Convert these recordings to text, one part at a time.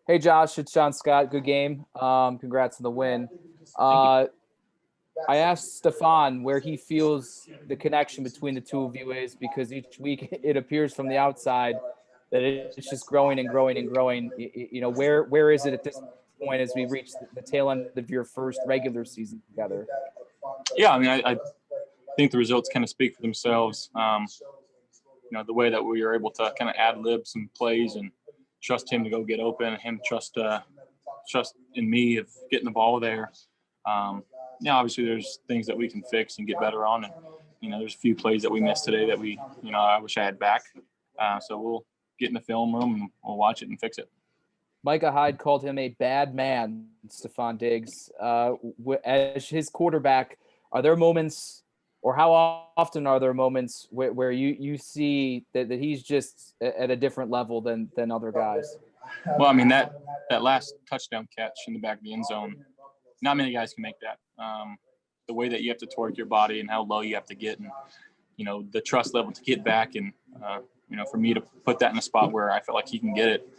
Hey, Josh, it's John Scott. Good game. Congrats on the win. Thank you. I asked Stefon where he feels the connection between the two of you is, because each week it appears from the outside that it's just growing and growing and growing. Where is it at this point as we reach the tail end of your first regular season together? Yeah, I mean, I think the results kind of speak for themselves. The way that we were able to kind of ad-lib some plays and trust him to go get open, and him trust in me of getting the ball there. Obviously there's things that we can fix and get better on, and there's a few plays that we missed today that I wish I had back. So we'll get in the film room and we'll watch it and fix it. Micah Hyde called him a bad man, Stefon Diggs. As his quarterback, are there moments, or how often are there moments where you see that he's just at a different level than other guys? Well, I mean, that last touchdown catch in the back of the end zone, not many guys can make that. The way that you have to torque your body and how low you have to get, and the trust level to get back, and for me to put that in a spot where I felt like he can get it,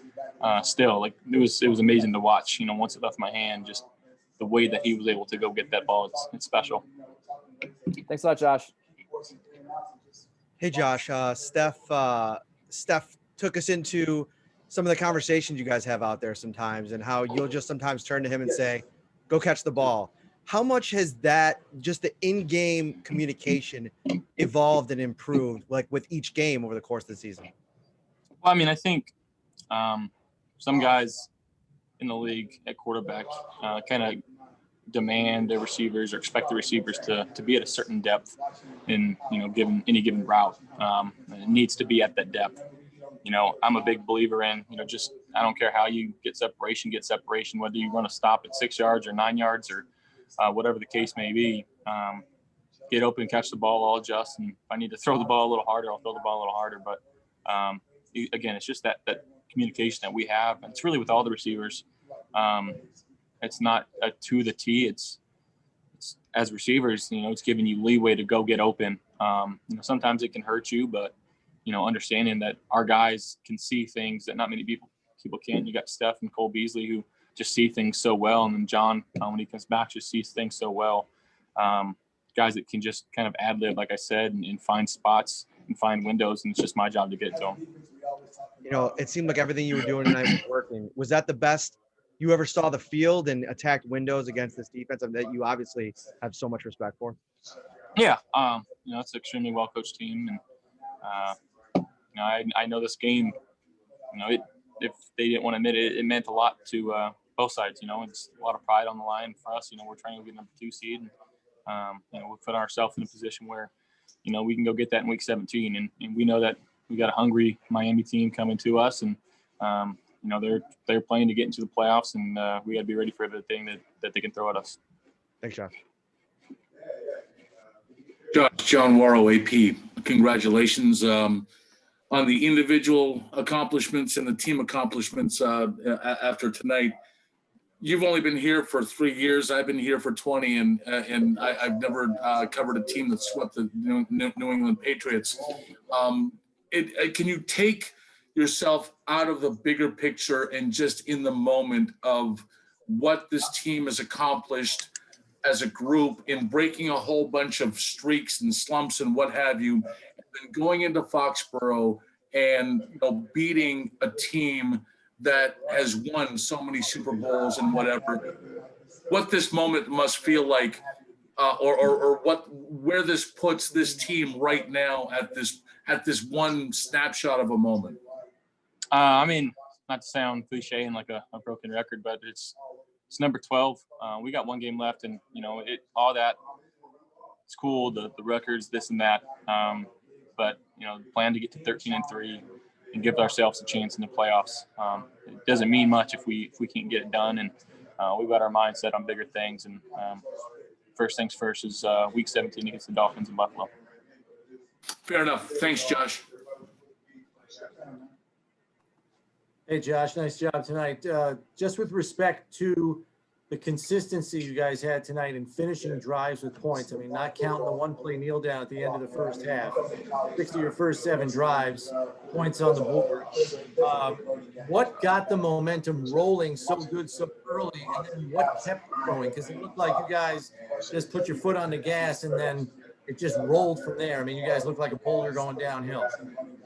still, like it was amazing to watch. Once it left my hand, just the way that he was able to go get that ball, it's special. Thanks a lot, Josh. Hey, Josh. Steph took us into some of the conversations you guys have out there sometimes, and how you'll just sometimes turn to him and say, go catch the ball. How much has that, just the in-game communication, evolved and improved, like with each game over the course of the season? Well, I mean, I think some guys in the league at quarterback kind of demand their receivers or expect the receivers to be at a certain depth in, given any given route. It needs to be at that depth. I'm a big believer in, just, I don't care how you get separation, whether you run a stop at 6 yards or 9 yards or whatever the case may be. Get open, catch the ball, I'll adjust. And if I need to throw the ball a little harder, I'll throw the ball a little harder. But again, it's just that communication that we have. And it's really with all the receivers. It's not a to the T. It's as receivers, it's giving you leeway to go get open. Sometimes it can hurt you, but understanding that our guys can see things that not many people can. You got Steph and Cole Beasley who just see things so well, and then John, when he comes back, just sees things so well. Guys that can just kind of ad-lib, like I said, and find spots and find windows, and it's just my job to get to them. It seemed like everything you were doing tonight was working. Was that the best you ever saw the field and attacked windows against this defense that you obviously have so much respect for? Yeah, it's an extremely well-coached team, and I know this game. If they didn't want to admit it, it meant a lot to both sides. It's a lot of pride on the line for us. We're trying to get number 2 seed, and we'll put ourselves in a position where we can go get that in week 17, and we know that we got a hungry Miami team coming to us, and they're playing to get into the playoffs, and we got to be ready for everything that they can throw at us. Thanks, Josh. John Warrow, AP. Congratulations on the individual accomplishments and the team accomplishments after tonight. You've only been here for 3 years. I've been here for 20, and I've never covered a team that swept the New England Patriots. Can you take yourself out of the bigger picture and just in the moment of what this team has accomplished as a group in breaking a whole bunch of streaks and slumps and what have you, and then going into Foxborough and beating a team that has won so many Super Bowls and whatever, what this moment must feel like, or where this puts this team right now at this one snapshot of a moment? I mean, not to sound cliche and like a broken record, but it's number 12. We got one game left, and all that. It's cool, the records, this and that. But plan to get to 13-3 and give ourselves a chance in the playoffs. It doesn't mean much if we can't get it done, and we've got our mindset on bigger things. And first things first is week 17 against the Dolphins in Buffalo. Fair enough. Thanks, Josh. Hey, Josh, nice job tonight. Just with respect to the consistency you guys had tonight in finishing drives with points. I mean, not counting the one play kneel down at the end of the first half. 6 of your first 7 drives, points on the board. What got the momentum rolling so good so early, and then what kept it going? Because it looked like you guys just put your foot on the gas and then it just rolled from there. I mean, you guys looked like a boulder going downhill.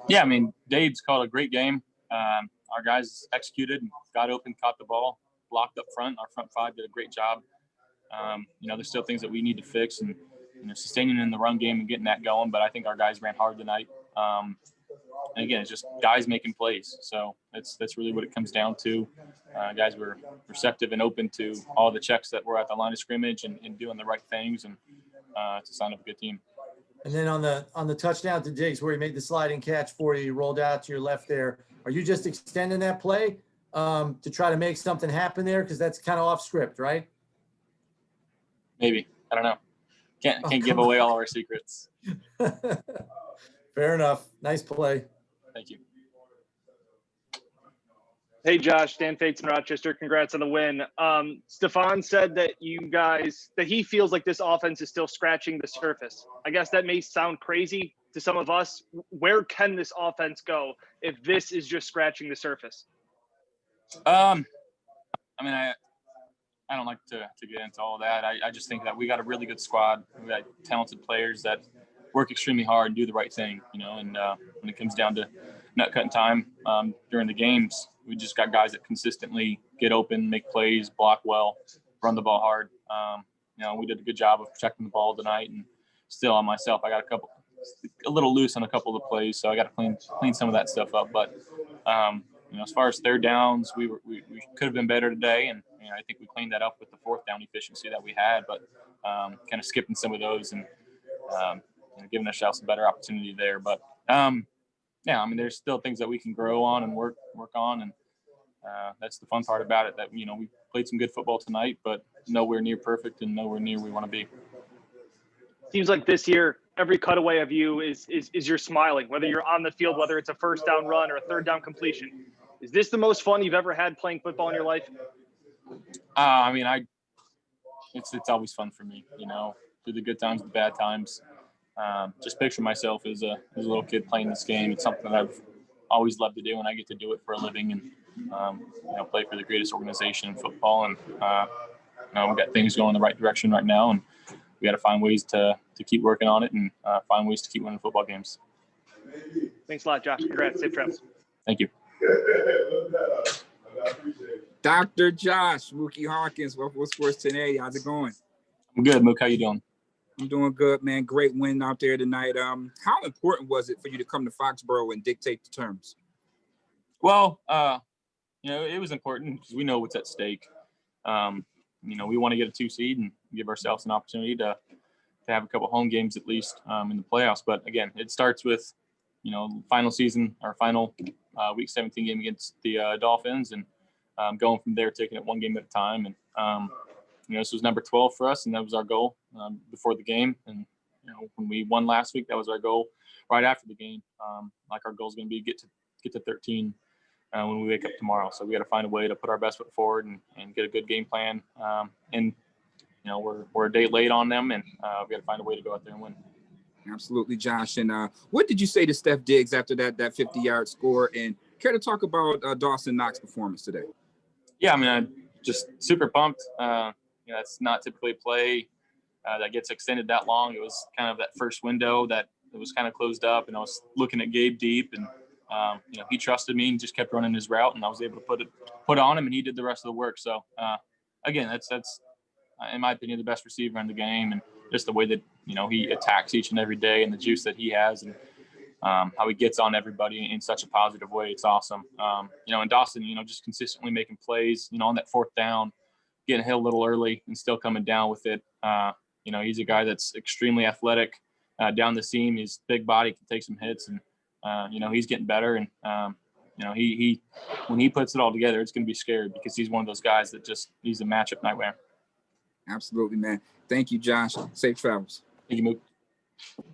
Yeah, I mean, Dave's called a great game. Our guys executed, got open, caught the ball, blocked up front. Our front 5 did a great job. There's still things that we need to fix and, sustaining in the run game and getting that going. But I think our guys ran hard tonight. And again, it's just guys making plays. So that's really what it comes down to. Guys were receptive and open to all the checks that were at the line of scrimmage and doing the right things. And it's a sign of a good team. And then on the touchdown to Diggs, where he made the sliding catch for you, rolled out to your left there. Are you just extending that play to try to make something happen there? Because that's kind of off script, right? Maybe. I don't know. Can't give away all our secrets. Fair enough. Nice play. Thank you. Hey, Josh, Dan Fates in Rochester. Congrats on the win. Stefon said that that he feels like this offense is still scratching the surface. I guess that may sound crazy to some of us. Where can this offense go if this is just scratching the surface? I don't like to get into all that. I just think that we got a really good squad. We got talented players that work extremely hard and do the right thing, and when it comes down to nut cutting time during the games, we just got guys that consistently get open, make plays, block well, run the ball hard. We did a good job of protecting the ball tonight, and still on myself, I got a little loose on a couple of the plays, so I got to clean some of that stuff up. But as far as third downs, we could have been better today, and I think we cleaned that up with the fourth down efficiency that we had, but kind of skipping some of those and giving ourselves a better opportunity there. But there's still things that we can grow on and work on, and that's the fun part about it. That we played some good football tonight, but nowhere near perfect and nowhere near where we want to be. Seems like this year, every cutaway of you is you're smiling, whether you're on the field, whether it's a first down run or a third down completion. Is this the most fun you've ever had playing football in your life? It's always fun for me, through the good times, the bad times. Just picture myself as a little kid playing this game. It's something that I've always loved to do, and I get to do it for a living and play for the greatest organization in football. And we've got things going in the right direction right now, and we got to find ways to keep working on it and find ways to keep winning football games. Thanks a lot, Josh. Congrats. Safe travels. Thank you. Dr. Josh, Mookie Hawkins, Buffalo Sports Today. How's it going? I'm good, Mook. How you doing? I'm doing good, man. Great win out there tonight. How important was it for you to come to Foxborough and dictate the terms? Well, it was important because we know what's at stake. We want to get a 2 seed and give ourselves an opportunity to have a couple home games at least in the playoffs. But again, it starts with, final season, our final week 17 game against the Dolphins, and going from there, taking it one game at a time. And this was number 12 for us, and that was our goal before the game. And when we won last week, that was our goal right after the game. Our goal is going to be get to 13 when we wake up tomorrow. So we got to find a way to put our best foot forward and get a good game plan. We're a day late on them, and we got to find a way to go out there and win. Absolutely, Josh. And what did you say to Steph Diggs after that 50-yard score? And care to talk about Dawson Knox's performance today? Yeah, I'm just super pumped. It's not typically a play that gets extended that long. It was kind of that first window that it was kind of closed up, and I was looking at Gabe deep, and he trusted me and just kept running his route, and I was able to put on him, and he did the rest of the work. So again, that's in my opinion the best receiver in the game, and just the way that he attacks each and every day, and the juice that he has, and how he gets on everybody in such a positive way. It's awesome. And Dawson, just consistently making plays, on that fourth down, getting hit a little early and still coming down with it. He's a guy that's extremely athletic down the seam. He's big body, can take some hits, and he's getting better. And he when he puts it all together, it's going to be scary because he's one of those guys that he's a matchup nightmare. Absolutely, man. Thank you, Josh. Safe travels. Thank you, Mook.